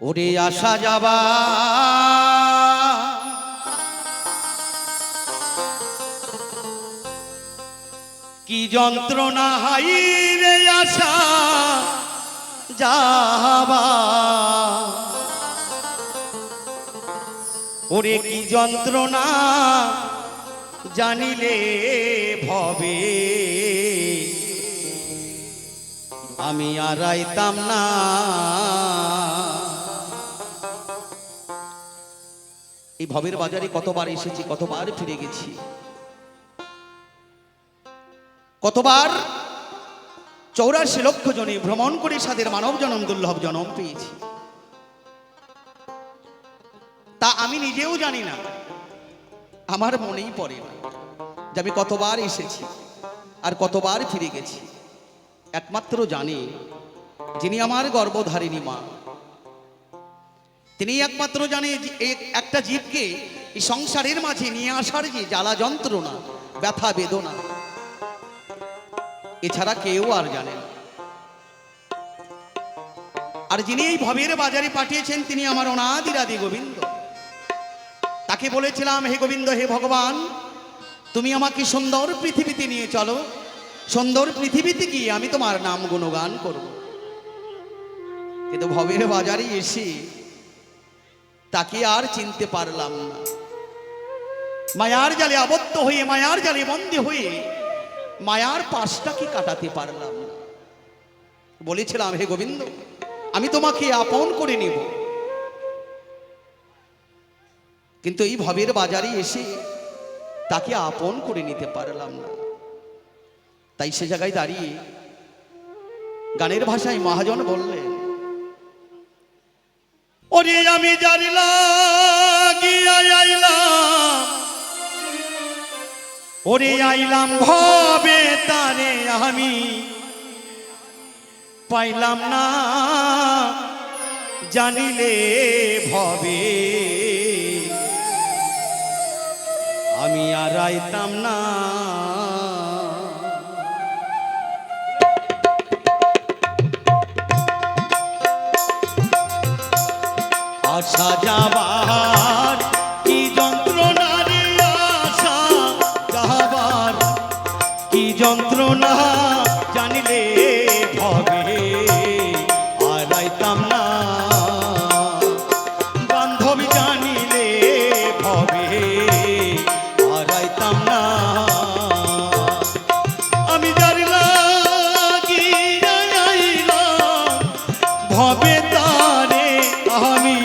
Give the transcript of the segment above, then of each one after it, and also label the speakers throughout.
Speaker 1: ওরে আসা যাবা কি যন্ত্রণা হাই রে আসা যাবা ওরে কি যন্ত্রণা জানিলে ভবে আমি আর আইতাম না। এই ভবের বাজারে কতবার এসেছি, কতবার ফিরে গেছি, কতবার 84 লক্ষ জনে ভ্রমণ করে সাদের মানব জনম দুর্লভ জনম পেয়েছি, তা আমি নিজেও জানি না, আমার মনেই পড়ে না যে আমি কতবার এসেছি আর কতবার ফিরে গেছি। একমাত্র জানি যিনি আমার গর্ভধারিণী মা, তিনি একমাত্র জানে একটা জীবকে এই সংসারের মাঝে নিয়ে আসার যে জ্বালা যন্ত্রণা ব্যথা বেদনা, এছাড়া কেউ আর জানে না। আর যিনি এই ভবের বাজারে পাঠিয়েছেন তিনি আমার অনাদিরাদি গোবিন্দ। তাকে বলেছিলাম, হে গোবিন্দ, হে ভগবান, তুমি আমাকে সুন্দর পৃথিবীতে নিয়ে চলো, সুন্দর পৃথিবীতে গিয়ে আমি তোমার নাম গুণগান করব। কিন্তু ভবের বাজারে এসে তাকে আর চিনতে পারলাম না। মায়ার জালে আবদ্ধ হয়ে, মায়ার জালে বন্দী হয়ে মায়ার পাশটাকে কাটাতে পারলাম না। বলেছিলাম, হে গোবিন্দ, আমি তোমাকে আপন করে নেব, কিন্তু এই ভবের বাজারে এসে তাকে আপন করে নিতে পারলাম না। তাই সে জায়গায় দাঁড়িয়ে গানের ভাষায় মহাজন বললেন, ওরে আমি যার লাগিয়া আইলাম, ওরে আইলাম ভবে তারে আমি পাইলাম না, জানিলে ভবে আমি আর আইতাম না। আসা যাবার কি যন্ত্রণা রে, আসা যাবার কি যন্ত্রণা জানিলে ভবে আর আইতাম না। বান্ধবী জানিলে ভবে আর আইতাম না। আমি যার লাগিয়া আইলাম ভবে তারে আমি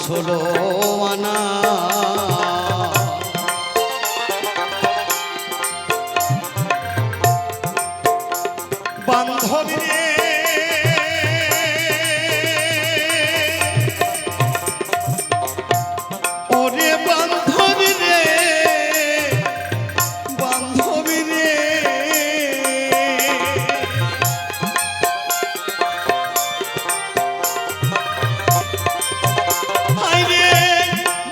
Speaker 1: 16 আনা। বান্ধবী রে ওরে বান্ধবী রে বান্ধবী রে আইরে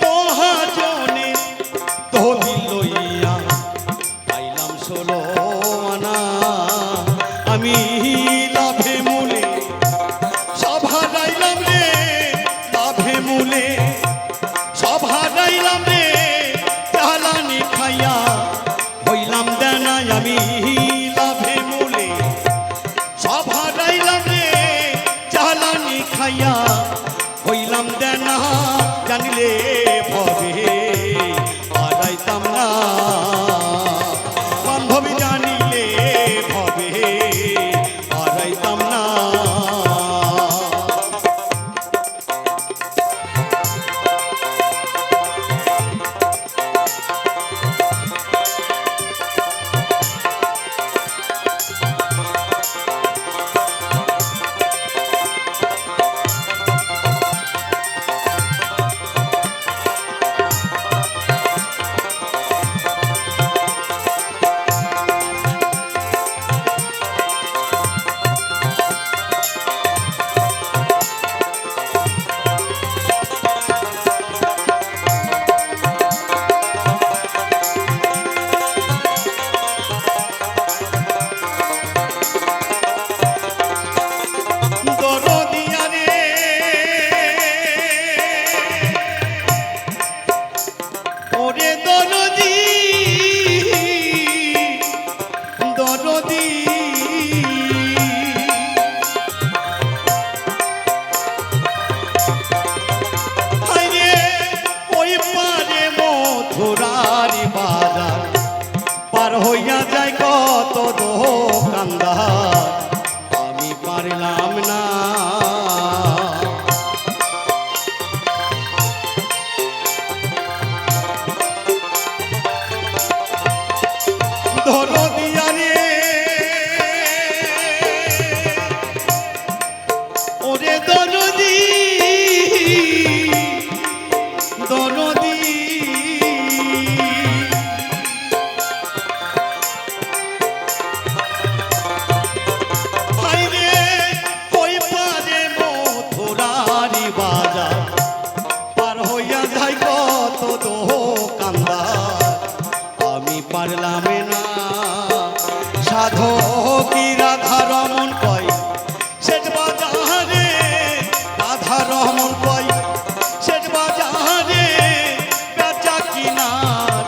Speaker 1: মহাজনে তোদি লইয়া পাইলাম 16 আনা। আমি লাভে মূলে সব হারাইলাম রে, লাভে মূলে সব হারাইলাম রে, জ্বালানি খাইয়া হইলাম দেনা। আমি লাভে মূলে সব হারাইলাম রে, জ্বালানি খাইয়া হইলাম দেনা। জানিলে ভবে হারাইতাম না, বান্ধবী জানিলে ভবে হারাইতাম না। হইয়া যায় কত দোকানদার, আমি পারলাম না। দরদিয়া রে ওরে দরদি দরদি পারলাম না। সাধকি রাধা রমন কয় শেষ বাজারে, রাধা রমন কয় শেষ বাজারে, বেচা কিনার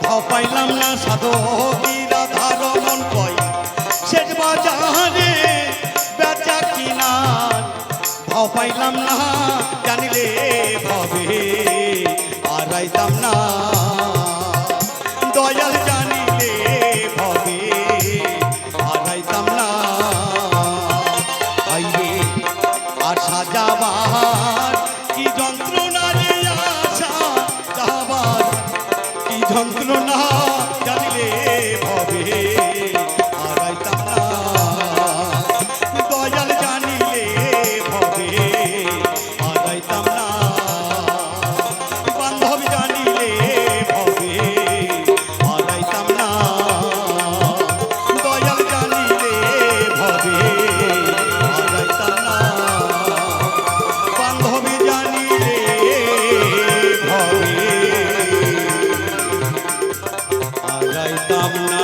Speaker 1: ভাও পাইলাম না। সাধকি রাধা রমন কয় শেষ বাজারে, বেচা কিনার ভাও পাইলাম না। জানিলে ভবে হারাইতাম না, দয়াল জানিলে ভবে হারাইতাম না। আইরে আশা যাবার কি যন্ত্রণা রে, আশা যাবার কি যন্ত্রণা, জানিলে ভবে হারাইতাম না। দয়াল জানিলে ভবে হারাইতাম না, বান্ধবী জানিলে ভবে হারাইতাম না। দয়াল জানিলে ভবে হারাইতাম না, বান্ধবী জানিলে ভবে হারাইতাম না।